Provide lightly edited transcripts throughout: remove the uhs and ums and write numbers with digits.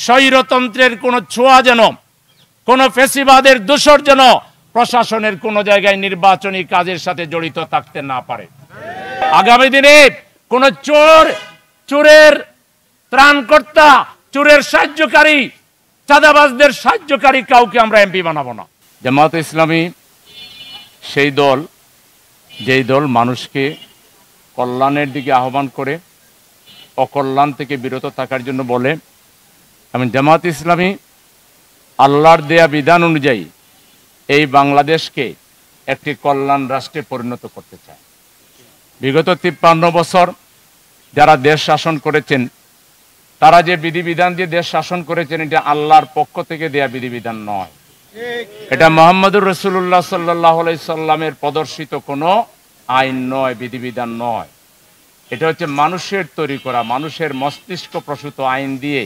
স্বৈরতন্ত্রের কোনো ছোঁয়া যেন, কোনো ফ্যাসিবাদের দোসর যেন প্রশাসনের কোনো জায়গায় নির্বাচনী কাজের সাথে জড়িত থাকতে না পারে। আগামী দিনে কোন চোরের ত্রাণকর্তা, চোরের সাহায্যকারী, চাঁদাবাজদের সাহায্যকারী কাউকে আমরা এমপি বানাবো না। জামাত ইসলামী সেই দল, যেই দল মানুষকে কল্যাণের দিকে আহ্বান করে অকল্যাণ থেকে বিরত থাকার জন্য বলে। এবং জামাত ইসলামী আল্লাহর দেয়া বিধান অনুযায়ী এই বাংলাদেশকে একটি কল্যাণ রাষ্ট্রে পরিণত করতে চায়। বিগত 53 বছর যারা দেশ শাসন করেছেন, তারা যে বিধিবিধান দিয়ে দেশ শাসন করেছেন, এটা আল্লাহর পক্ষ থেকে দেয়া বিধিবিধান নয়। এটা মুহাম্মদুর রাসূলুল্লাহ সাল্লাল্লাহু আলাইহি সাল্লামের প্রদর্শিত কোনো আইন নয়, বিধিবিধান নয়। এটা হচ্ছে মানুষের তৈরি করা, মানুষের মস্তিষ্ক প্রসূত আইন দিয়ে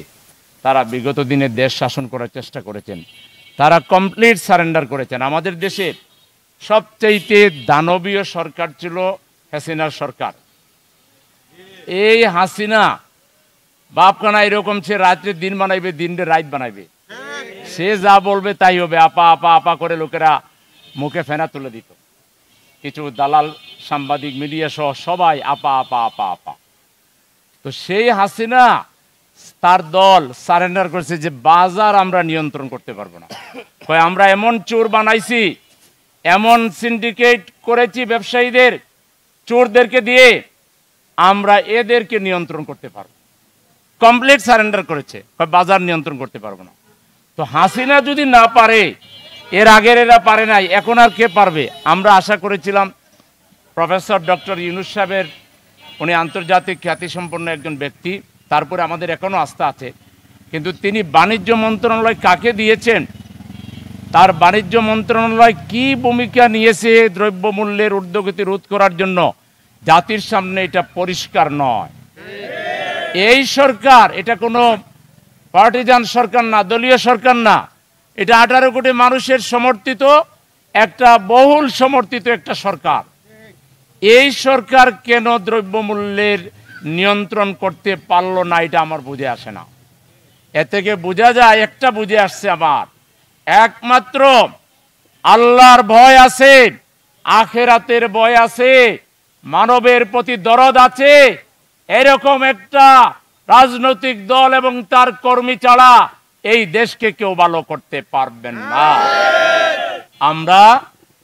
তারা বিগত দিনে দেশ শাসন করার চেষ্টা করেছেন। তারা কমপ্লিট সারেন্ডার করেছেন। আমাদের দেশে সবচেয়ে দানবীয় সরকার ছিল হাসিনার সরকার। এই হাসিনা বাপখানা এরকম, সে রাত্রে দিন বানাইবে, দিনে রাত বানাইবে। সে যা বলবে তাই হবে। আপা আপা আপা করে লোকেরা মুখে ফেনা তুলে দিত। কিছু দালাল, সাংবাদিক, মিডিয়া সহ সবাই আপা আপা আপা আপা। তো সেই হাসিনা তার দল সারেন্ডার করেছে যে বাজার আমরা নিয়ন্ত্রণ করতে পারবো না। আমরা এমন চোর বানাইছি, এমন সিন্ডিকেট করেছি ব্যবসায়ীদের, চোরদেরকে দিয়ে আমরা এদেরকে নিয়ন্ত্রণ করতে পারবো। কমপ্লিট সারেন্ডার করেছে, বাজার নিয়ন্ত্রণ করতে পারবো না। তো হাসিনা যদি না পারে, এর আগের এরা পারে নাই, এখন আর কে পারবে? আমরা আশা করেছিলাম প্রফেসর ডক্টর ইউনূস সাহেবের, উনি আন্তর্জাতিক খ্যাতিসম্পন্ন একজন ব্যক্তি, তারপরে আমাদের এখনো আস্থা আছে। কিন্তু তিনি বাণিজ্য মন্ত্রণালয় কাকে দিয়েছেন, তার বাণিজ্য মন্ত্রণালয় কি ভূমিকা নিয়েছে দ্রব্যমূল্যের ঊর্ধ্বগতি রোধ করার জন্য, জাতির সামনে এটা পরিষ্কার নয়। এই সরকার, এটা কোনো পার্টিজান সরকার না, দলীয় সরকার না, এটা 18 কোটি মানুষের সমর্থিত একটা, বহুল সমর্থিত একটা সরকার। এই সরকার কেন দ্রব্যমূল্যের নিয়ন্ত্রণ করতে পারলো না, এটা আমার বুঝে আসে না। এ থেকে বোঝা যায়, একটা বুঝে আসছে আমার, একমাত্র আল্লাহর ভয় আছে, আখিরাতের ভয় আছে, মানবের প্রতি দরদ আছে, এরকম একটা রাজনৈতিক দল এবং তার কর্মী ছাড়া এই দেশকে কেউ ভালো করতে পারবেন না। আমরা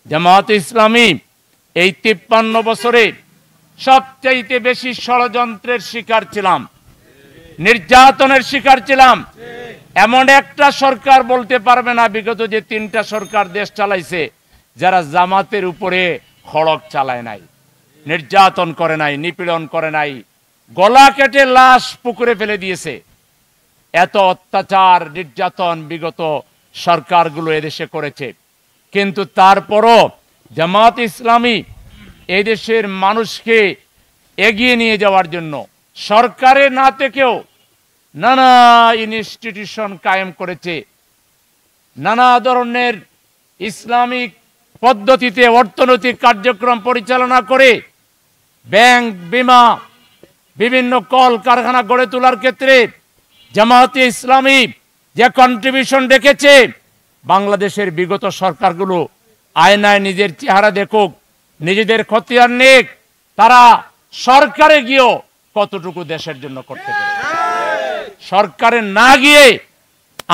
জামাত ইসলামী এই 53 বছরে সবচাইতে বেশি ষড়যন্ত্রের শিকার ছিলাম, নির্যাতনের শিকার ছিলাম। এমন একটা সরকার বলতে পারবে না বিগত যে 3টা সরকার দেশ চালাইছে, যারা জামাতের উপরে খড়গ চালায় নাই, নির্যাতন করে নাই, নিপীড়ন করে নাই, গলা কেটে লাশ পুকুরে ফেলে দিয়েছে। এত অত্যাচার, নির্যাতন বিগত সরকারগুলো এদেশে করেছে। কিন্তু তারপরও জামাত ইসলামী এই দেশের মানুষকে এগিয়ে নিয়ে যাওয়ার জন্য সরকারে না থেকেও নানা ইনস্টিটিউশন কায়েম করেছে, নানা ধরনের ইসলামিক পদ্ধতিতে অর্থনৈতিক কার্যক্রম পরিচালনা করে ব্যাংক, বিমা, বিভিন্ন কল কারখানা গড়ে তোলার ক্ষেত্রে জামাতে ইসলামী যে কন্ট্রিবিউশন রেখেছে, বাংলাদেশের বিগত সরকারগুলো আয়নায় নিজের চেহারা দেখুক, নিজেদের খতিয়ান নিক, তারা সরকারে গিয়েও কতটুকু দেশের জন্য করতে পারে। সরকারে না গিয়ে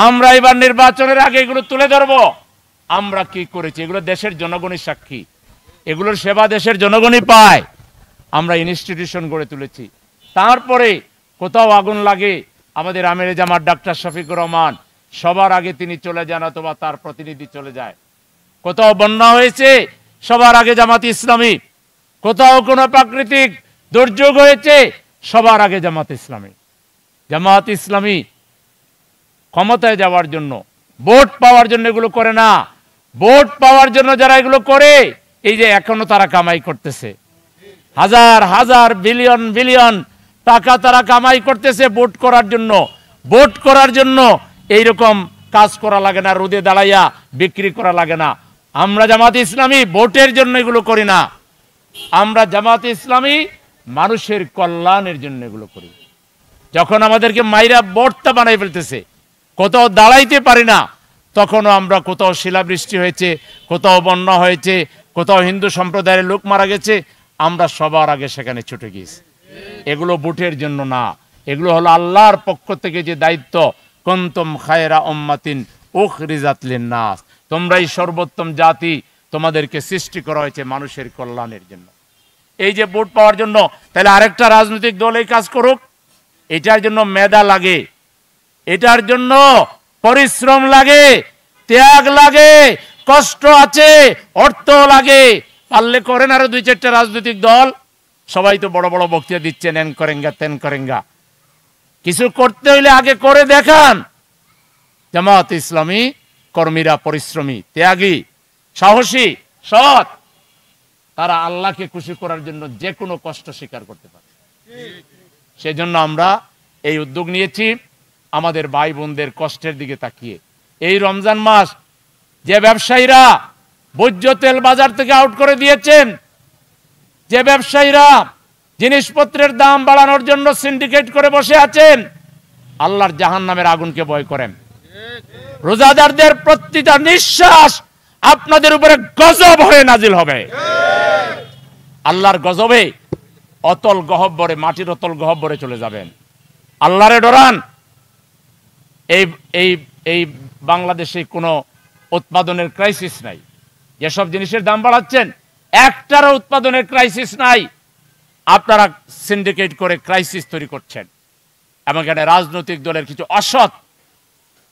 আমরা এবার নির্বাচনের আগে এগুলো তুলে ধরবো, আমরা কি করেছি, এগুলো দেশের জনগণই সাক্ষী, এগুলোর সেবা দেশের জনগণই পায়। আমরা ইনস্টিটিউশন গড়ে তুলেছি। তারপরে কোথাও আগুন লাগে, আমাদের আমিরে জামাত ডাক্তার শফিকুর রহমান সবার আগে তিনি চলে যান অথবা তার প্রতিনিধি চলে যায়। কোথাও বন্যা হয়েছে, সবার আগে জামাত ইসলামী। কোথাও কোনো প্রাকৃতিক দুর্যোগ হয়েছে, সবার আগে জামাত ইসলামী। জামাত ইসলামী ক্ষমতায় যাওয়ার জন্য, ভোট পাওয়ার জন্য এগুলো করে না। ভোট পাওয়ার জন্য যারা এগুলো করে, এই যে এখনো তারা কামাই করতেছে, হাজার হাজার বিলিয়ন বিলিয়ন টাকা তারা কামাই করতেছে ভোট করার জন্য। ভোট করার জন্য এইরকম কাজ করা লাগে না, রোদে দাঁড়াইয়া বিক্রি করা লাগে না। আমরা জামাত ইসলামী ভোটের জন্য এগুলো করি না, আমরা জামাত ইসলামী মানুষের কল্যাণের জন্য এগুলো করি। যখন আমাদেরকে মাইরা বর্তা বানাই ফেলতেছে, কোথাও দাঁড়াইতে পারি না, তখনও আমরা কোথাও শিলাবৃষ্টি হয়েছে, কোথাও বন্যা হয়েছে, কোথাও হিন্দু সম্প্রদায়ের লোক মারা গেছে, আমরা সবার আগে সেখানে ছুটে গিয়েছি। এগুলো ভোটের জন্য না, এগুলো হলো আল্লাহর পক্ষ থেকে যে দায়িত্ব, কুনতুম খায়রা উম্মাতিন উখরিজাত লিন-নাস, তোমরাই সর্বোত্তম জাতি, তোমাদেরকে সৃষ্টি করা হয়েছে মানুষের কল্যাণের জন্য। এই যে ভোট পাওয়ার জন্য, তাহলে আরেকটা রাজনৈতিক দল এই কাজ করুক, এটার জন্য মেধা লাগে, এটার জন্য পরিশ্রম লাগে, ত্যাগ লাগে, কষ্ট আছে, অর্থ লাগে। পারলে করেন আরো 2-4টা রাজনৈতিক দল, সবাই তো বড় বড় বক্তৃতা দিচ্ছেন, এন করেঙ্গা তেন করেঙ্গা, কিছু করতে হইলে আগে করে দেখান। জামাত ইসলামী কর্মীরা পরিশ্রমী, ত্যাগী, সাহসী, সৎ, তারা আল্লাহকে খুশি করার জন্য যে কোনো কষ্ট স্বীকার করতে পারে। সেজন্য আমরা এই উদ্যোগ নিয়েছি, আমাদের ভাই বোনদের কষ্টের দিকে তাকিয়ে। এই রমজান মাস যে ব্যবসায়ীরা ভোজ্য তেল বাজার থেকে আউট করে দিয়েছেন, যে ব্যবসায়ীরা জিনিসপত্রের দাম বাড়ানোর জন্য সিন্ডিকেট করে বসে আছেন, আল্লাহর জাহান্নামের আগুনকে ভয় করেন। রোজাদারদের প্রতিটা নিঃশ্বাস আপনাদের উপরে গজব হয়ে নাজিল হবে। আল্লাহর গজবে অতল গহব্বরে, মাটির অতল গহব্বরে চলে যাবেন। আল্লাহরে ডরান। এই এই এই বাংলাদেশে কোনো উৎপাদনের ক্রাইসিস নাই। যেসব জিনিসের দাম বাড়াচ্ছেন, একটারও উৎপাদনের ক্রাইসিস নাই। আপনারা সিন্ডিকেট করে ক্রাইসিস তৈরি করছেন। এবং এখানে রাজনৈতিক দলের কিছু অসৎ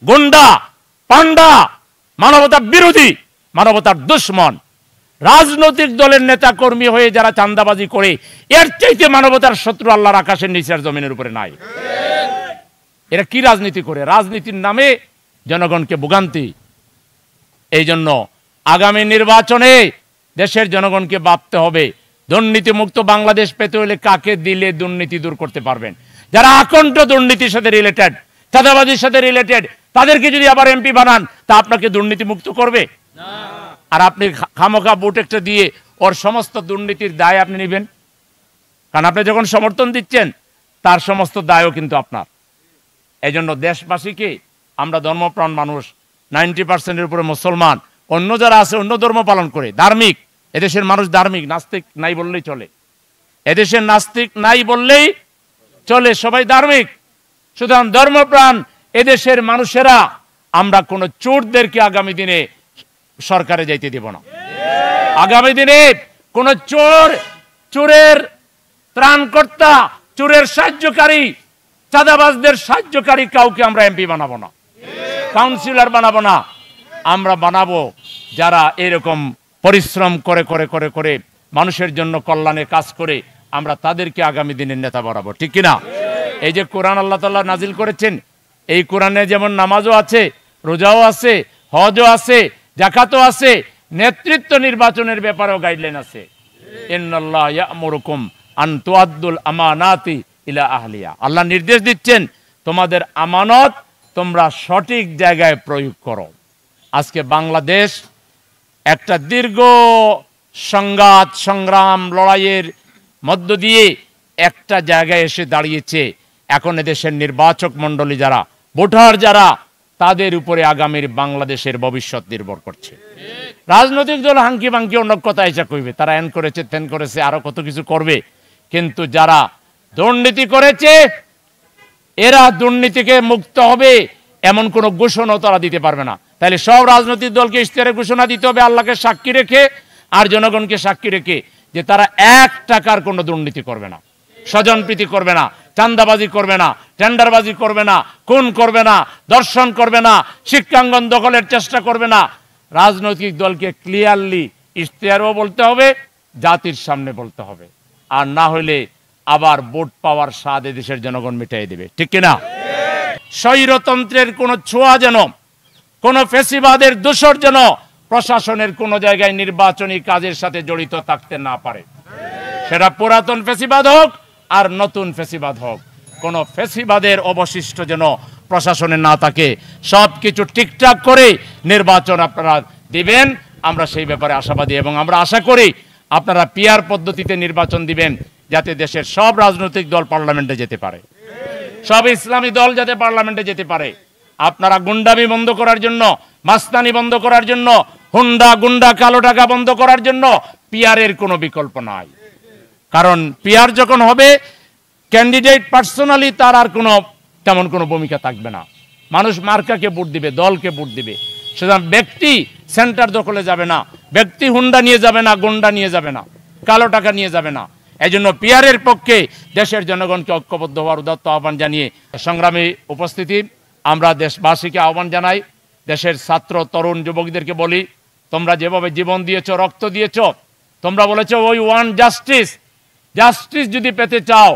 গুন্ডা, পান্ডা, মানবতা বিরোধী, মানবতার দুশ্মন রাজনৈতিক দলের নেতা কর্মী হয়ে যারা চাঁদাবাজি করে, এর চাইতে মানবতার শত্রু আল্লাহর আকাশের নিচের জমিনের উপরে নাই। এরা কি রাজনীতি করে? রাজনীতির নামে জনগণকে ভোগান্তি। এই জন্য আগামী নির্বাচনে দেশের জনগণকে ভাবতে হবে, দুর্নীতি মুক্ত বাংলাদেশ পেতে হলে কাকে দিলে দুর্নীতি দূর করতে পারবেন। যারা আকণ্ঠ দুর্নীতির সাথে রিলেটেড, চাঁদাবাজির সাথে রিলেটেড, তাদেরকে যদি আবার এমপি বানান, তা আপনাকে দুর্নীতি মুক্ত করবে না। আর আপনি খামোখা ভোট একটা দিয়ে ওর সমস্ত দুর্নীতির দায় আপনি নেবেন, কারণ আপনি যখন সমর্থন দিচ্ছেন তার সমস্ত দায়ও কিন্তু আপনার। এই জন্য দেশবাসীকে, আমরা ধর্মপ্রাণ মানুষ, 90% উপরে মুসলমান, অন্য যারা আছে অন্য ধর্ম পালন করে, ধার্মিক, এদেশের মানুষ ধার্মিক, নাস্তিক নাই বললেই চলে। এদেশের নাস্তিক নাই বললেই চলে, সবাই ধার্মিক। সুতরাং ধর্মপ্রাণ এদেশের মানুষেরা, আমরা কোনো চোরদেরকে আগামী দিনে সরকারে যাইতে দেব না। আগামী দিনে কোন চোর, চোরের ত্রাণকর্তা, চোরের সাহায্যকারী, চাঁদাবাজদের সাহায্যকারী কাউকে আমরা এমপি বানাবো না, কাউন্সিলর বানাবো না। আমরা বানাবো যারা এরকম পরিশ্রম করে করে করে করে মানুষের জন্য কল্যাণে কাজ করে, আমরা তাদেরকে আগামী দিনের নেতা বানাবো। ঠিক কিনা? এই যে কোরআন আল্লাহ তাআলা নাজিল করেছেন, এই কোরআনে যেমন নামাজও আছে, রোজাও আছে, হজও আছে, যাকাতও আছে, নেতৃত্ব নির্বাচনের ব্যাপারেও গাইডলাইন আছে। ইন্নাল্লাহ ইয়া'মুরুকুম আন তুআদ্দুল আমানাতি ইলা আহলিয়া। আল্লাহ নির্দেশ দিচ্ছেন, তোমাদের আমানত তোমরা সঠিক জায়গায় প্রয়োগ করো। আজকে বাংলাদেশ একটা দীর্ঘ সংঘাত, সংগ্রাম, লড়াইয়ের মধ্য দিয়ে একটা জায়গায় এসে দাঁড়িয়েছে। এখন এদেশের নির্বাচক মণ্ডলী যারা, ভোটার যারা, তাদের উপরে আগামীর বাংলাদেশের ভবিষ্যৎ নির্ভর করছে। রাজনৈতিক দল হাঙ্কি বাঙ্কি অন্য কথা এসে কইবে, তারা এন করেছে, তেন করেছে, আরো কত কিছু করবে, কিন্তু যারা দুর্নীতি করেছে, এরা দুর্নীতিকে মুক্ত হবে এমন কোন ঘোষণা তারা দিতে পারবে না। তাহলে সব রাজনৈতিক দলকে ইশতেহারে ঘোষণা দিতে হবে, আল্লাহকে সাক্ষী রেখে আর জনগণকে সাক্ষী রেখে, যে তারা 1 টাকার কোনো দুর্নীতি করবে না, স্বজনপ্রীতি করবে না, চাঁদাবাজি করবে না, টেন্ডারবাজি করবে না, খুন করবে না, ধর্ষণ করবে না, শিক্ষাঙ্গন দখলের চেষ্টা করবে না। রাজনৈতিক দলকে ক্লিয়ারলি ইশতেহারও বলতে হবে, জাতির সামনে বলতে হবে। আর না হলে আবার ভোট পাওয়ার স্বাদ দেশের জনগণ মিটাই দেবে। ঠিক কিনা? স্বৈরতন্ত্রের কোনো ছোঁয়া যেন, কোন ফ্যাসিবাদের দোসর যেন প্রশাসনের কোন জায়গায় নির্বাচনী কাজের সাথে জড়িত থাকতে না পারে। সেটা পুরাতন ফ্যাসিবাদ হোক আর নতুন ফ্যাসিবাদ হোক, কোন ফ্যাসিবাদের অবশিষ্ট যেন প্রশাসনে না থাকে। সবকিছু ঠিকঠাক করে নির্বাচন আপনারা দিবেন, আমরা সেই ব্যাপারে আশাবাদী। এবং আমরা আশা করি আপনারা পিআর পদ্ধতিতে নির্বাচন দিবেন, যাতে দেশের সব রাজনৈতিক দল পার্লামেন্টে যেতে পারে, সব ইসলামী দল যাতে পার্লামেন্টে যেতে পারে। আপনারা গুন্ডামি বন্ধ করার জন্য, মাস্তানি বন্ধ করার জন্য, হুন্ডা গুন্ডা কালো টাকা বন্ধ করার জন্য পিয়ারের কোনো বিকল্প নাই। কারণ পিয়ার যখন হবে, ক্যান্ডিডেট পার্সোনালি তার আর কোনো তেমন কোনো ভূমিকা থাকবে না। মানুষ মার্কাকে ভোট দিবে, দলকে ভোট দিবে। সুতরাং ব্যক্তি সেন্টার দখলে যাবে না, ব্যক্তি হুন্ডা নিয়ে যাবে না, গুন্ডা নিয়ে যাবে না, কালো টাকা নিয়ে যাবে না। এই জন্য পিয়ারের পক্ষে দেশের জনগণকে ঐক্যবদ্ধ হওয়ার উদাত্ত আহ্বান জানিয়ে সংগ্রামী উপস্থিতি, আমরা দেশবাসীকে আহ্বান জানাই, দেশের ছাত্র তরুণ যুবকদেরকে বলি, তোমরা যেভাবে জীবন দিয়েছ, রক্ত দিয়েছ, তোমরা বলেছ ওই ওয়ান জাস্টিস, জাস্টিস যদি পেতে চাও,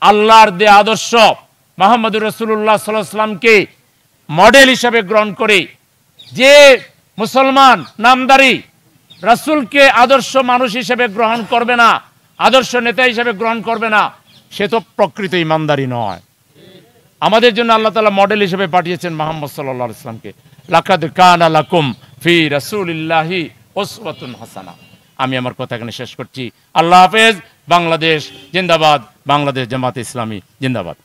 আল্লাহর দেয়া আদর্শ মুহাম্মদুর রাসূলুল্লাহ সাল্লাল্লাহু আলাইহি ওয়াসাল্লামকে মডেল হিসেবে গ্রহণ করে, যে মুসলমান নামদারি রাসূলকে আদর্শ মানুষ হিসেবে গ্রহণ করবে না, আদর্শ নেতা হিসেবে গ্রহণ করবে না, সে তো প্রকৃত ইমানদারি নয়। আমাদের জন্য আল্লাহ তাআলা মডেল হিসেবে পাঠিয়েছেন মুহাম্মদ সাল্লাল্লাহু আলাইহি ওয়াসাল্লামকে। লাকাদ কানা লাকুম ফি রাসূলিল্লাহি উসওয়াতুন হাসানাহ। আমি আমার কথা এখানে শেষ করছি। আল্লাহ হাফেজ। বাংলাদেশ জিন্দাবাদ, বাংলাদেশ জামাতে ইসলামী জিন্দাবাদ।